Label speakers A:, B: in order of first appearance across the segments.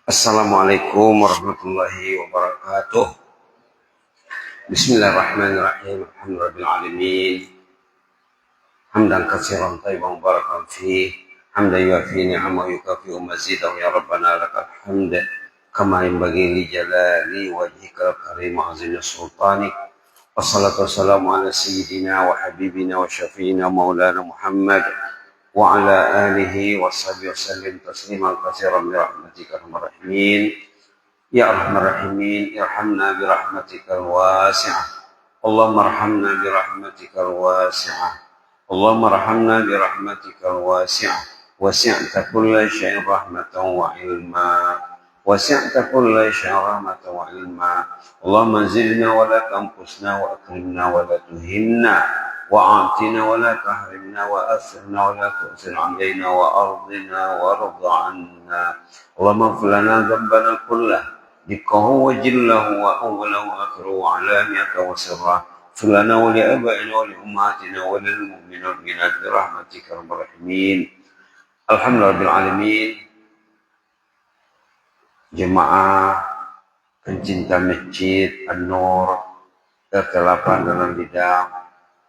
A: Assalamualaikum warahmatullahi wabarakatuh. Bismillahirrahmanirrahim. Alhamdulillahirabbil alamin. Hamdan katsiran thayyiban mubarakan fih. Hamdan yuwafi ni'amahu wa yukafi'u mazidahu ya rabbana lakal hamd. Kama yanbaghi li jalali wajhikal karim wa azimi sultanik. Wassalatu wassalamu ala sayyidina wa habibina wa syafi'ina maulana Muhammad wa ala alihi wa sahbihi wasallim tasliman katsiran bi rahmatika arhamar rahimin. Ya arhamar rahimin, irhamna bi rahmatikal wasi'ah. Allahumma arhamna bi rahmatikal wasi'ah. Allahumma arhamna bi rahmatikal wasi'ah. Wasi'ta kulla syai'in rahmatan wa ilma. Wasi'ta kulla syai'in rahmatan wa ilma. Allahumma zidna wa la tanqusna wa akrimna wa la tuhinna. وأعطنا ولا تحرمنا وأثرنا ولا تؤثر علينا وأرضنا وارض عنا اللهم اغفر لنا ذنبنا كله دقه وجله وأوله وآخره وعلانيته وسره اغفر لنا ولآبائنا ولأمهاتنا وللمؤمنين والمؤمنات برحمتك يا رب الراحمين. Alhamdulillah rabbil alamin. Jemaah pencinta masjid An-Nur RT8 dalam bidang.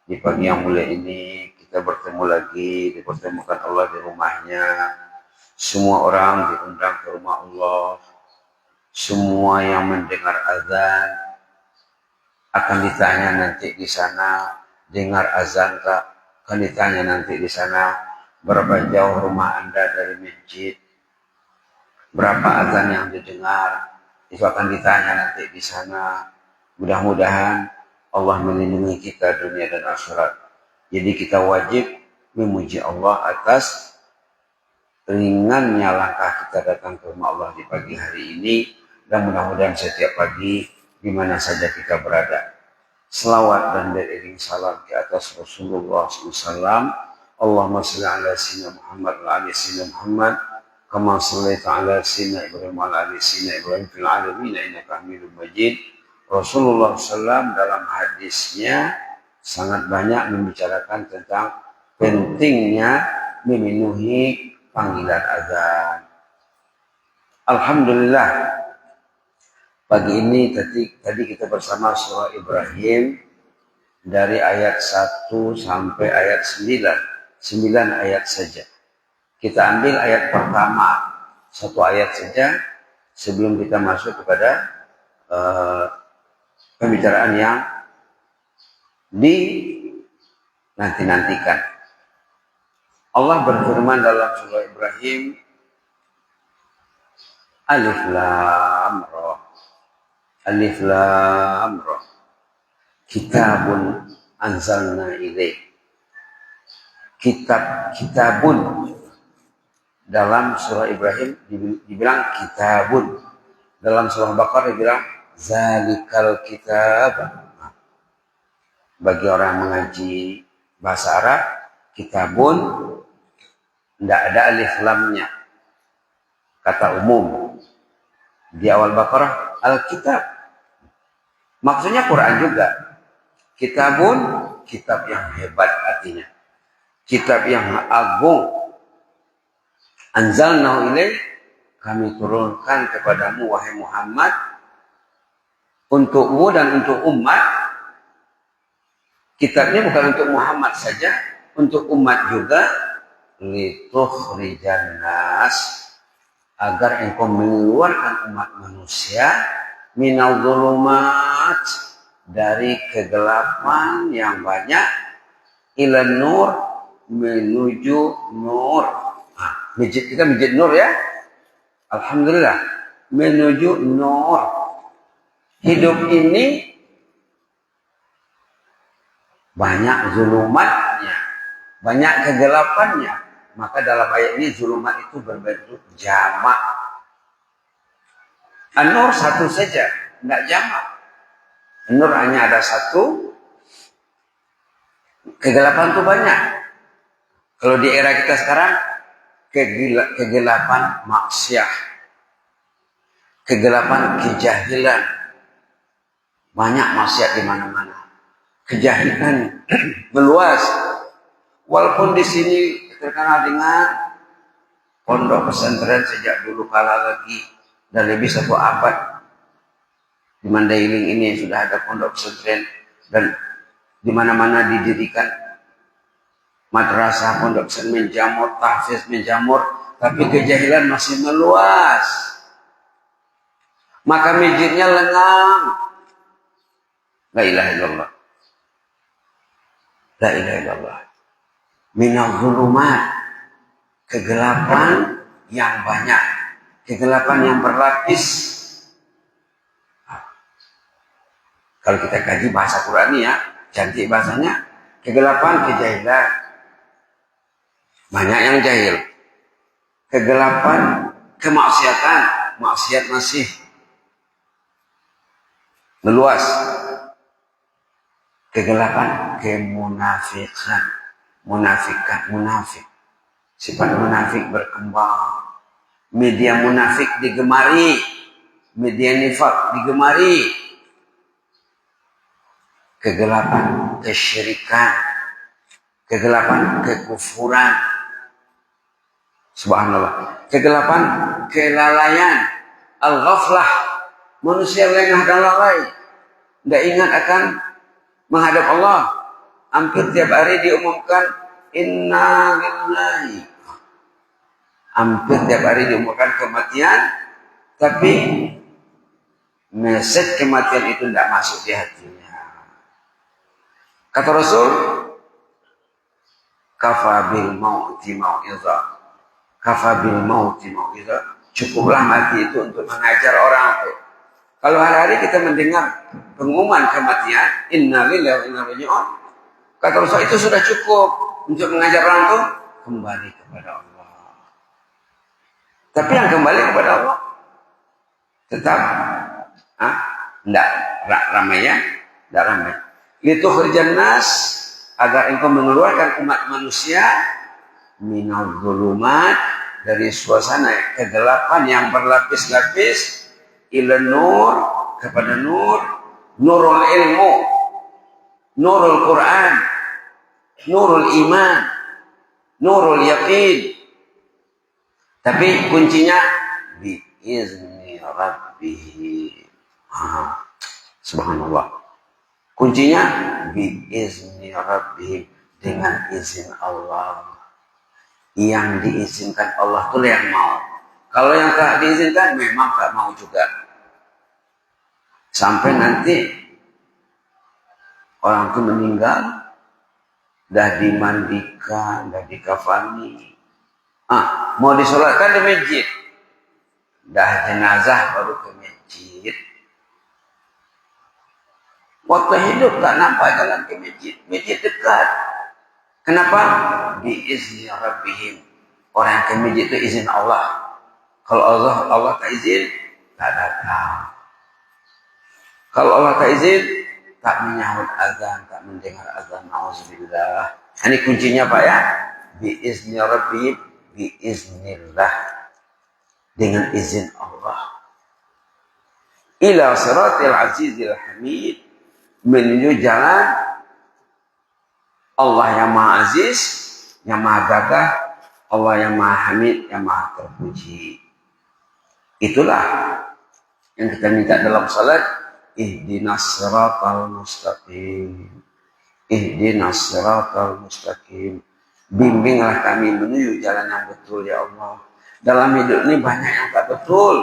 A: Di pagi yang mulia ini kita bertemu lagi, dipertemukan Allah di rumahnya. Semua orang diundang ke rumah Allah. Semua yang mendengar azan akan ditanya nanti di sana, dengar azan tak? Akan ditanya nanti di sana, berapa jauh rumah Anda dari masjid? Berapa azan yang didengar? Itu akan ditanya nanti di sana. Mudah-mudahan Allah melindungi kita dunia dan akhirat. Jadi kita wajib memuji Allah atas ringannya langkah kita datang ke rumah Allah di pagi hari ini. Dan mudah-mudahan setiap pagi di mana saja kita berada. Selawat dan beriring salam ke atas Rasulullah SAW. Allahumma salli ala sayyidina Muhammad wa ala sayyidina Muhammad. Kama sallaita ala sayyidina Ibrahim wa ala sayyidina Ibrahim fil alamin innaka Hamidum Majid. Rasulullah SAW dalam hadisnya sangat banyak membicarakan tentang pentingnya memenuhi panggilan azan. Alhamdulillah, pagi ini tadi kita bersama surah Ibrahim dari ayat 1 sampai ayat 9. 9 ayat saja. Kita ambil ayat pertama, satu ayat saja sebelum kita masuk kepada pembicaraan yang dinanti-nantikan. Allah berfirman dalam surah Ibrahim, Alif Lam Ra. Alif Lam Ra. Kitabun anzalna ilaik. Kitabun dalam surah Ibrahim dibilang kitabun. Dalam surah Baqarah dibilang Zalikal kitab. Bagi orang mengaji bahasa Arab, kitabun tidak ada alif lamnya. Kata umum. Di awal Baqarah, Alkitab. Maksudnya Quran juga. Kitabun, kitab yang hebat artinya. Kitab yang agung. Anzalnahu ilaik, kami turunkan kepadamu wahai Muhammad, untukmu dan untuk umat. Kitabnya bukan untuk Muhammad saja, untuk umat juga. Litukhrijan nas, agar engkau mengeluarkan umat manusia minal dhulumat, dari kegelapan yang banyak, ilan nur, menuju nur. Masjid kita masjid nur ya. Alhamdulillah, menuju nur. Hidup ini banyak zulumatnya, banyak kegelapannya. Maka dalam ayat ini zulumat itu berbentuk jamak. An-nur satu saja, tidak jamak. Nur hanya ada satu. Kegelapan itu banyak. Kalau di era kita sekarang, kegelapan maksiat, kegelapan kejahilan. Banyak maksiat di mana-mana. Kejahilan meluas. Walaupun di sini terkenal dengan pondok pesantren sejak dulu kala lagi. dan lebih 1 abad di Mandailing ini sudah ada pondok pesantren dan di mana-mana didirikan madrasah, pondok pesantren menjamur, tahfiz menjamur, tapi kejahilan masih meluas. Maka masjidnya lengang. La ilaha illallah. La ilaha illallah. Minal zulumat, kegelapan yang banyak, kegelapan yang berlapis. Kalau kita kaji bahasa Qur'ani ya, cantik bahasanya, kegelapan, kejahilan. Banyak yang jahil. Kegelapan, kemaksiatan, maksiat masih meluas. Kegelapan, kemunafikan, munafik. Sifat munafik berkembang. Media munafik digemari, media nifak digemari. Kegelapan, kesyirikan, kegelapan, kekufuran. Subhanallah. Kegelapan, kelalaian, al-ghaflah. Manusia lengah dan lalai. Tidak ingat akan menghadap Allah. Hampir tiap hari diumumkan inna lillahi. Hampir tiap hari diumumkan kematian, tapi message kematian itu tidak masuk di hatinya. Kata Rasul, kafabil mauti mau'izah. Kafabil mauti mau'izah. Cukuplah mati itu untuk mengajar orang itu. Kalau hari-hari kita mendengar pengumuman kematian, inna lillahi wa inna ilaihi raji'un, kata Rasul itu sudah cukup untuk mengajar orang itu kembali kepada Allah. Tapi yang kembali kepada Allah tetap tidak ramai ya, tidak ramai. Itu kerjaan nas agar engkau mengeluarkan umat manusia minal zulumat, dari suasana kegelapan yang berlapis-lapis, ila nur, kepada nur, nurul ilmu, nurul Quran, nurul iman, nurul yaqin. Tapi kuncinya biizni rabbih. Subhanallah. Kuncinya biizni rabbih, dengan izin Allah. Yang diizinkan Allah itu yang mau. Kalau yang tak diizinkan memang tak mau juga. Sampai nanti orang itu meninggal, dah dimandikan, dah dikafani. Mau disolatkan di masjid. Dah jenazah baru ke masjid. Waktu hidup tak nampak jalan ke masjid. Masjid dekat. Kenapa? Biizni rabbihim. Orang yang ke masjid itu izin Allah. Kalau Allah tak izin, tak datang. Kalau Allah tak izin, tak menyahut azan, tak mendengar azan. Nauzubillah. Ini kuncinya Pak ya. Biizni rabbihim, biiznillah. Dengan izin Allah. Ila siratil azizil hamid. Menuju jalan Allah yang Maha Aziz, yang Maha Gagah, Allah yang Maha Hamid, yang Maha Terpuji. Itulah yang kita minta dalam salat. Ihdinas siratal mustaqim. Ihdinas siratal mustaqim. Bimbinglah kami menuju jalan yang betul ya Allah. Dalam hidup ini banyak yang tak betul.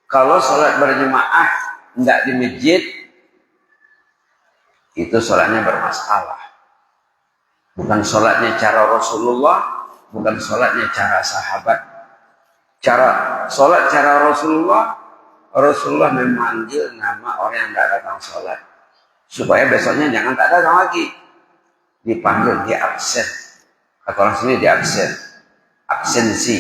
A: Kalau salat berjemaah tidak di masjid, itu salatnya bermasalah. Bukan salatnya cara Rasulullah, bukan salatnya cara sahabat. Salat cara Rasulullah memanggil nama orang yang tidak datang salat. Supaya besoknya jangan tak datang lagi. Dipanggil, di absen. Kata orang sini di absen. Absensi.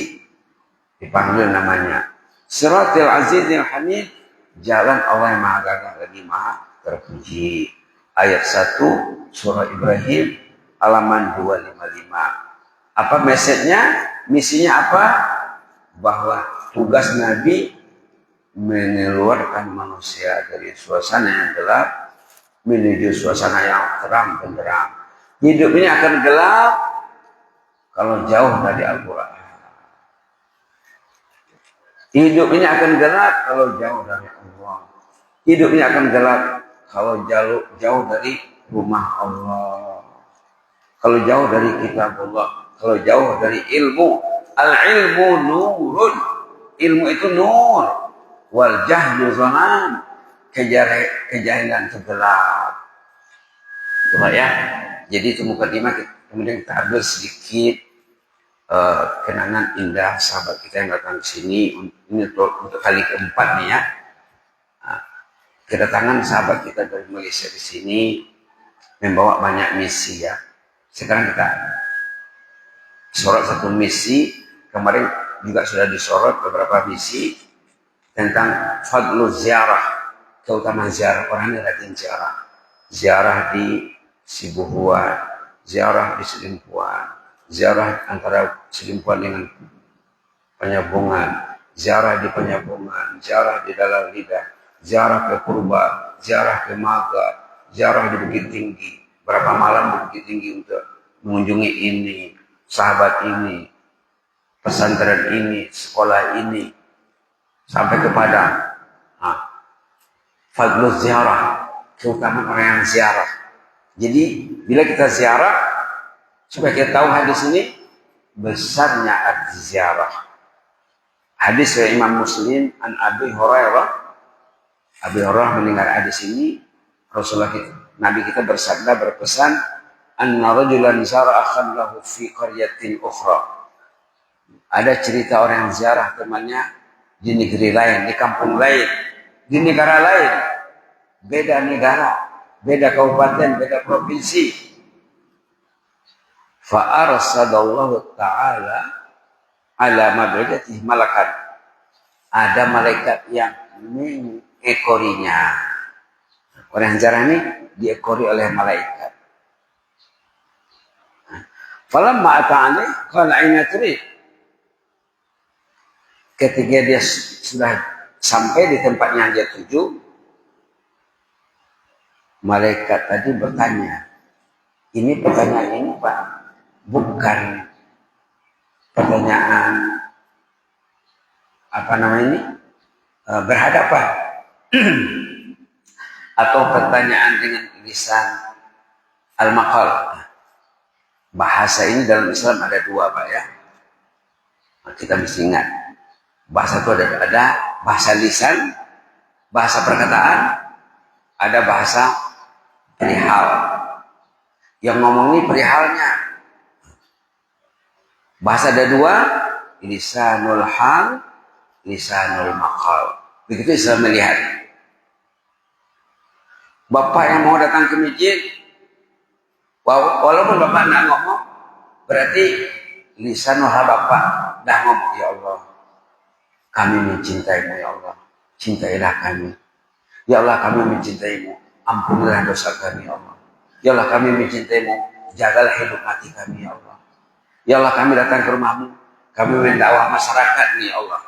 A: Dipanggil namanya. Siratil azizil hamid. Jalan Allah yang Maha Gagah lagi Maha Terpuji. Ayat 1 surah Ibrahim halaman 255. Apa message-nya? Misinya apa? Bahwa tugas Nabi mengeluarkan manusia dari suasana yang gelap menuju suasana yang terang benderang. Hidup ini akan gelap kalau jauh dari Al-Quran. Hidup ini akan gelap kalau jauh dari Allah. Hidup ini akan gelap kalau jauh dari rumah Allah. Kalau jauh dari kitab Allah. Kalau jauh dari ilmu. Al-ilmu nurun. Ilmu itu nur. Wal jahlu zaman. Kejahilan itu gelap. Itulah ya. Jadi itu mukadimah, kemudian kita ambil sedikit kenangan indah sahabat kita yang datang ke sini. Ini untuk kali keempat nih ya. Nah, kedatangan sahabat kita dari Malaysia di sini membawa banyak misi ya. Sekarang kita sorot satu misi. Kemarin juga sudah disorot beberapa misi tentang fadlu ziarah, keutamaan ziarah. Orang yang rajin ziarah. Ziarah di Sibuhuan, ziarah di Selimpuan, ziarah antara Selimpuan dengan Penyambungan, ziarah di Penyambungan, ziarah di Dalam Lidah, ziarah ke Purba, ziarah ke Maga, ziarah di Bukit Tinggi. Berapa malam di Bukit Tinggi untuk mengunjungi ini, sahabat ini, pesantren ini, sekolah ini, sampai ke Padang. Nah, fadlu ziarah, keutamaan orang yang ziarah. Jadi bila kita ziarah, supaya kita tahu hadis ini besarnya arti ziarah. Hadis dari Imam Muslim an Abi Hurairah. Abi Hurairah mendengar hadis ini, Nabi kita bersabda, berpesan, anna rajulan zara akhan lahu fi qaryatin ukhra. Ada cerita orang yang ziarah temannya di negeri lain, di kampung lain, di negara lain, beda negara, beda kabupaten, beda provinsi. Fa'arsadallahu ta'ala ala mabadatihi malakan. Ada malaikat yang mengekorinya. Orang yang ziarah ini diekori oleh malaikat. Falamma ata'ani qala aina turid. Ketika dia sudah sampai di tempat yang dia tuju, malaikat tadi bertanya. Ini pertanyaan ini Pak, bukan pertanyaan berhadapan atau pertanyaan dengan lisan al-maqal. Bahasa ini dalam Islam ada dua Pak ya. Kita mesti ingat. Bahasa itu ada bahasa lisan, bahasa perkataan, ada bahasa perihal. Yang ngomong ini perihalnya. Bahasa ada dua, lisanul hal, lisanul maqal. Begitu Islam melihat. Bapak yang mau datang ke masjid, walaupun Bapak tidak ngomong, berarti lisanul hal Bapak dah ngomong, ya Allah, kami mencintaimu ya Allah, cintailah kami. Ya Allah, kami mencintaimu, ampunilah dosa kami ya Allah. Ya Allah, kami mencintaimu, jagalah hidup mati kami ya Allah. Ya Allah, kami datang ke rumahmu, kami mendakwah masyarakat nih ya Allah.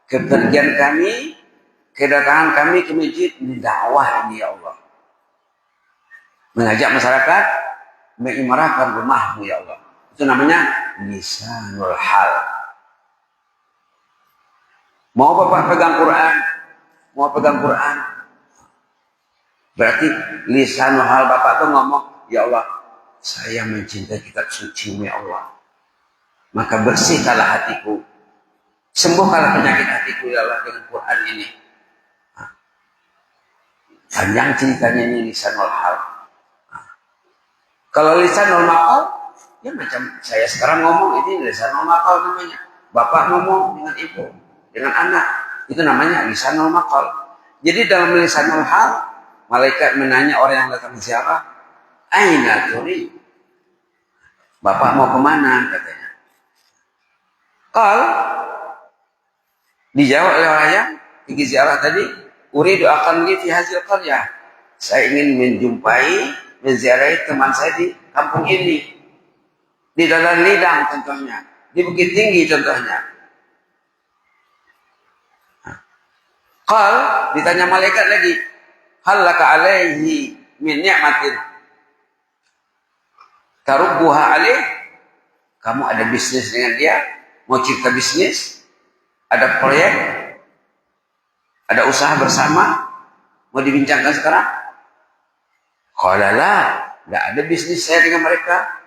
A: Kepergian kami, kedatangan kami ke masjid, ini dakwah ini ya Allah. Mengajak masyarakat, mengimarahkan rumahmu ya Allah. Itu namanya lisanul hal. Mau Bapak pegang Quran, mau pegang Quran, berarti lisanul hal Bapak tuh ngomong, ya Allah, saya mencintai kitab suci-Mu ya Allah. Maka bersihkanlah hatiku, sembuhkanlah penyakit hatiku ya Allah dengan Quran ini. Panjang ceritanya ini lisanul hal. Kalau lisanul maqal, ya macam saya sekarang ngomong, ini lisanul maqal namanya. Bapak ngomong dengan ibu, dengan anak, itu namanya lisanul maqal. Jadi dalam lisanul hal, malaikat menanya orang yang datang ziarah, aina turi? Bapak mau kemana? Katanya. Dijawab oleh orang yang pergi ziarah tadi, uridu akan li fi hazil qaryah. Saya ingin menziarahi teman saya di kampung ini. Di Dalam Lidang contohnya, di Bukit Tinggi contohnya. Ditanya malaikat lagi, hal laka alaihi min ni'matin tarubbuha alaih? Kamu ada bisnis dengan dia? Mau cipta bisnis? Ada proyek? Ada usaha bersama? Mau dibincangkan sekarang? Qala la, tidak ada bisnis saya dengan mereka.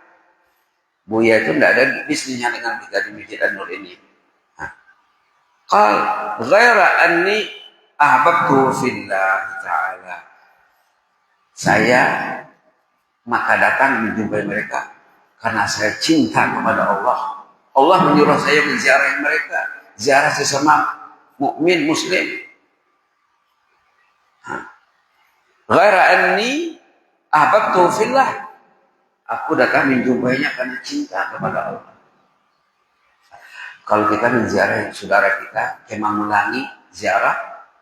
A: Buya itu tidak ada bisnisnya dengan kita di Masjid An-Nur ini. Qal ghaira anni ahbabtu fillah ta'ala. Saya maka datang menjumpai mereka karena saya cinta kepada Allah. Allah menyuruh saya menziarahi mereka, ziarah sesama mukmin muslim. Ghaira anni ahbabtu fillah. Aku datang menjumpainya karena cinta kepada Allah. Kalau kita menziarahi saudara kita, cuma mengulangi ziarah.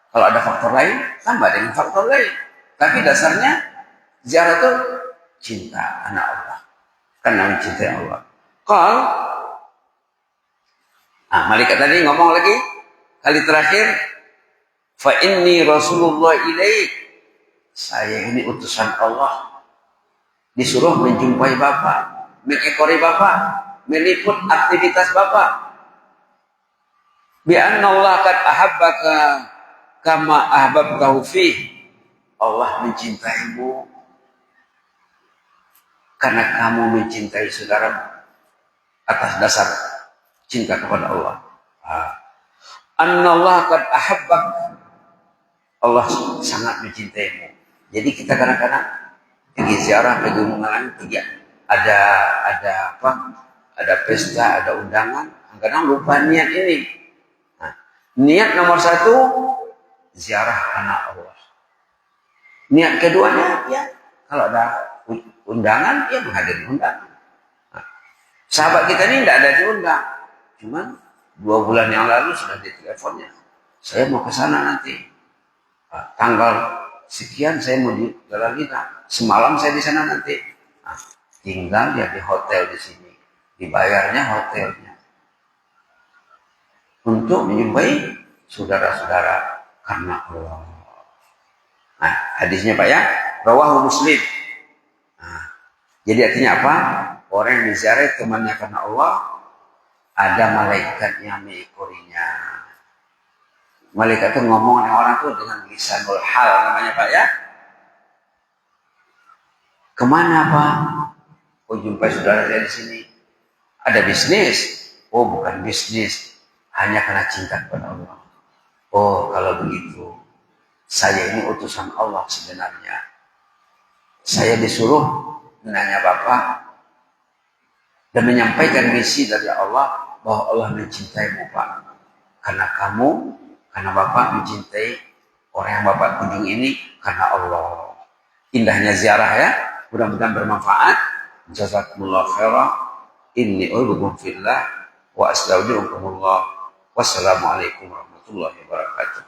A: Kalau ada faktor lain, tambah dengan faktor lain. Tapi dasarnya ziarah itu cinta anak Allah. Karena mencintai Allah. Malaikat tadi ngomong lagi. Kali terakhir. Fa inni Rasulullah ilaik. Saya ini utusan Allah. Disuruh menjumpai Bapak, mengekori Bapak, meliput aktivitas Bapak. Bi anna Allah qad ahabbaka kama ahbabtahu fi. Allah mencintaimu karena kamu mencintai saudara atas dasar cinta kepada Allah. Anna Allah qad ahabbak. Allah sangat mencintaimu. Jadi kita kadang-kadang pergi ziarah, pergi mengalami, pergi ada apa? Ada pesta, ada undangan. Kadang lupa niat ini. Niat nomor satu ziarah anak Allah. Niat keduanya ya kalau ada undangan ya menghadiri undangan. Sahabat kita ini tidak ada diundang, cuman 2 bulan yang lalu sudah di teleponnya. Saya mau ke sana nanti. Tanggal sekian saya mau di Jalan Lina. Semalam saya di sana nanti. Tinggal dia di hotel di sini. Dibayarnya hotelnya. Untuk menjumpai saudara-saudara karena Allah. Hadisnya Pak ya. Rawahu Muslim. Jadi artinya apa? Orang yang menziarahi temannya karena Allah. Ada malaikat yang mengikurinya. Malaikat itu ngomong dengan orang itu dengan lisanul hal namanya Pak ya. Kemana Pak? Oh jumpai saudara saya di sini. Ada bisnis? Oh bukan bisnis. Hanya karena cinta kepada Allah. Oh kalau begitu. Saya ini utusan Allah sebenarnya. Saya disuruh menanya Bapak. Dan menyampaikan misi dari Allah. Bahwa Allah mencintaimu Pak. Karena Bapak mencintai orang yang Bapak kunjung ini karena Allah. Indahnya ziarah ya. Mudah-mudahan bermanfaat. Jazakumullah khairan. Inni uhibbukum fillah wa astaudiukumullah. Wassalamualaikum warahmatullahi wabarakatuh.